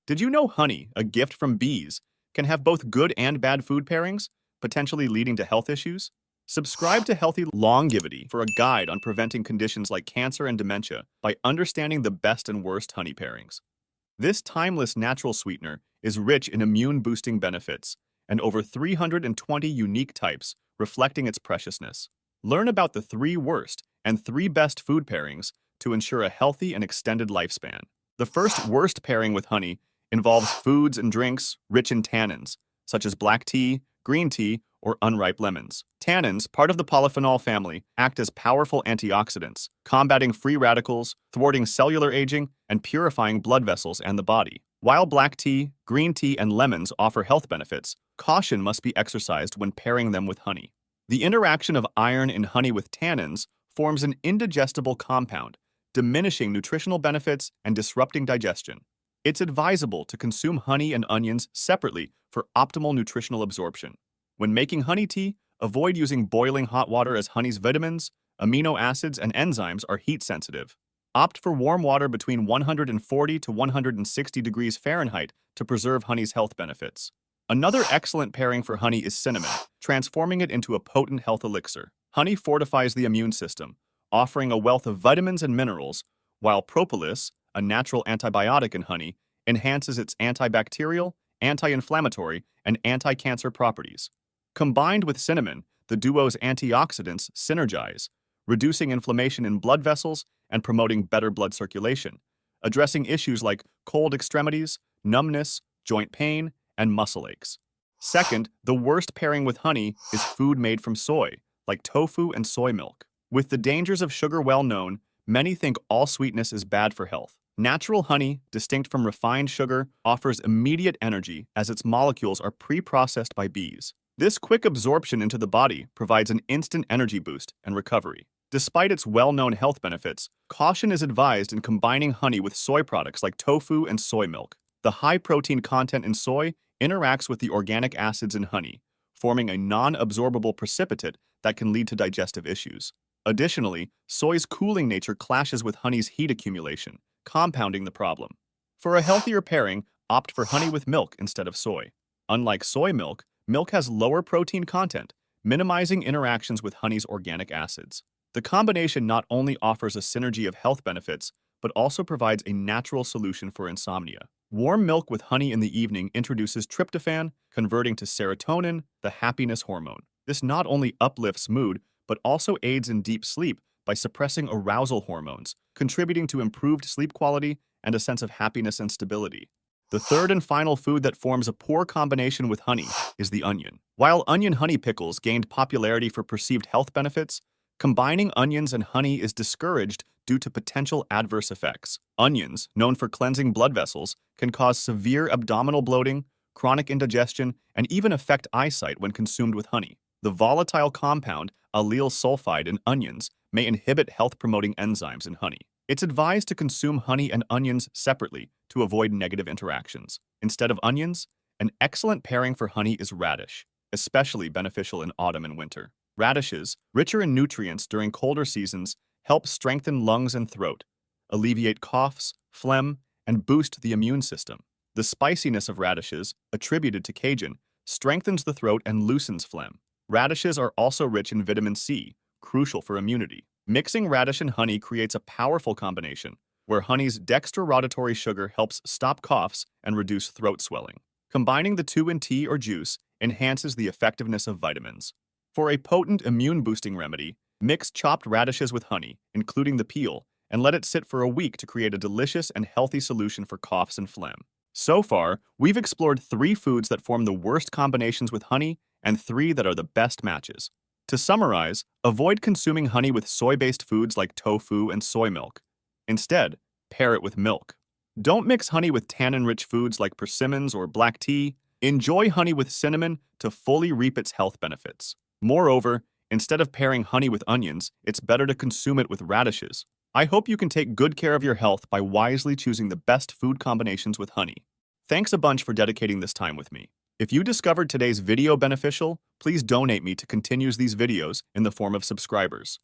Did you know honey, a gift from bees, can have both good and bad food pairings, potentially leading to health issues? Subscribe to Healthy Longevity for a guide on preventing conditions like cancer and dementia by understanding the best and worst honey pairings. This timeless natural sweetener is rich in immune-boosting benefits and over 320 unique types, reflecting its preciousness. Learn about the 3 worst and 3 best food pairings to ensure a healthy and extended lifespan. The first worst pairing with honey involves foods and drinks rich in tannins, such as black tea, green tea, or unripe lemons. Tannins, part of the polyphenol family, act as powerful antioxidants, combating free radicals, thwarting cellular aging, and purifying blood vessels and the body. While black tea, green tea, and lemons offer health benefits, caution must be exercised when pairing them with honey. The interaction of iron in honey with tannins forms an indigestible compound, diminishing nutritional benefits and disrupting digestion. It's advisable to consume honey and onions separately for optimal nutritional absorption. When making honey tea, avoid using boiling hot water as honey's vitamins, amino acids, and enzymes are heat sensitive. Opt for warm water between 140 to 160 degrees Fahrenheit to preserve honey's health benefits. Another excellent pairing for honey is cinnamon, transforming it into a potent health elixir. Honey fortifies the immune system, offering a wealth of vitamins and minerals, while propolis, a natural antibiotic in honey, enhances its antibacterial, anti-inflammatory, and anti-cancer properties. Combined with cinnamon, the duo's antioxidants synergize, reducing inflammation in blood vessels and promoting better blood circulation, addressing issues like cold extremities, numbness, joint pain, and muscle aches. Second, the worst pairing with honey is food made from soy, like tofu and soy milk. With the dangers of sugar well known, many think all sweetness is bad for health. Natural honey, distinct from refined sugar, offers immediate energy as its molecules are pre-processed by bees. This quick absorption into the body provides an instant energy boost and recovery. Despite its well-known health benefits, caution is advised in combining honey with soy products like tofu and soy milk. The high protein content in soy interacts with the organic acids in honey, forming a non-absorbable precipitate that can lead to digestive issues. Additionally, soy's cooling nature clashes with honey's heat accumulation, compounding the problem. For a healthier pairing, opt for honey with milk instead of soy. Unlike soy milk, milk has lower protein content, minimizing interactions with honey's organic acids. The combination not only offers a synergy of health benefits, but also provides a natural solution for insomnia. Warm milk with honey in the evening introduces tryptophan, converting to serotonin, the happiness hormone. This not only uplifts mood, but also aids in deep sleep by suppressing arousal hormones, contributing to improved sleep quality and a sense of happiness and stability. The third and final food that forms a poor combination with honey is the onion. While onion honey pickles gained popularity for perceived health benefits, combining onions and honey is discouraged due to potential adverse effects. Onions, known for cleansing blood vessels, can cause severe abdominal bloating, chronic indigestion, and even affect eyesight when consumed with honey. The volatile compound allyl sulfide in onions may inhibit health-promoting enzymes in honey. It's advised to consume honey and onions separately to avoid negative interactions. Instead of onions, an excellent pairing for honey is radish, especially beneficial in autumn and winter. Radishes, richer in nutrients during colder seasons, help strengthen lungs and throat, alleviate coughs, phlegm, and boost the immune system. The spiciness of radishes, attributed to Cajun, strengthens the throat and loosens phlegm. Radishes are also rich in vitamin C, crucial for immunity. Mixing radish and honey creates a powerful combination, where honey's dextrorotatory sugar helps stop coughs and reduce throat swelling. Combining the two in tea or juice enhances the effectiveness of vitamins. For a potent immune-boosting remedy, mix chopped radishes with honey, including the peel, and let it sit for a week to create a delicious and healthy solution for coughs and phlegm. So far, we've explored 3 foods that form the worst combinations with honey and 3 that are the best matches. To summarize, avoid consuming honey with soy-based foods like tofu and soy milk. Instead, pair it with milk. Don't mix honey with tannin-rich foods like persimmons or black tea. Enjoy honey with cinnamon to fully reap its health benefits. Moreover, instead of pairing honey with onions, it's better to consume it with radishes. I hope you can take good care of your health by wisely choosing the best food combinations with honey. Thanks a bunch for dedicating this time with me. If you discovered today's video beneficial, please donate me to continue these videos in the form of subscribers.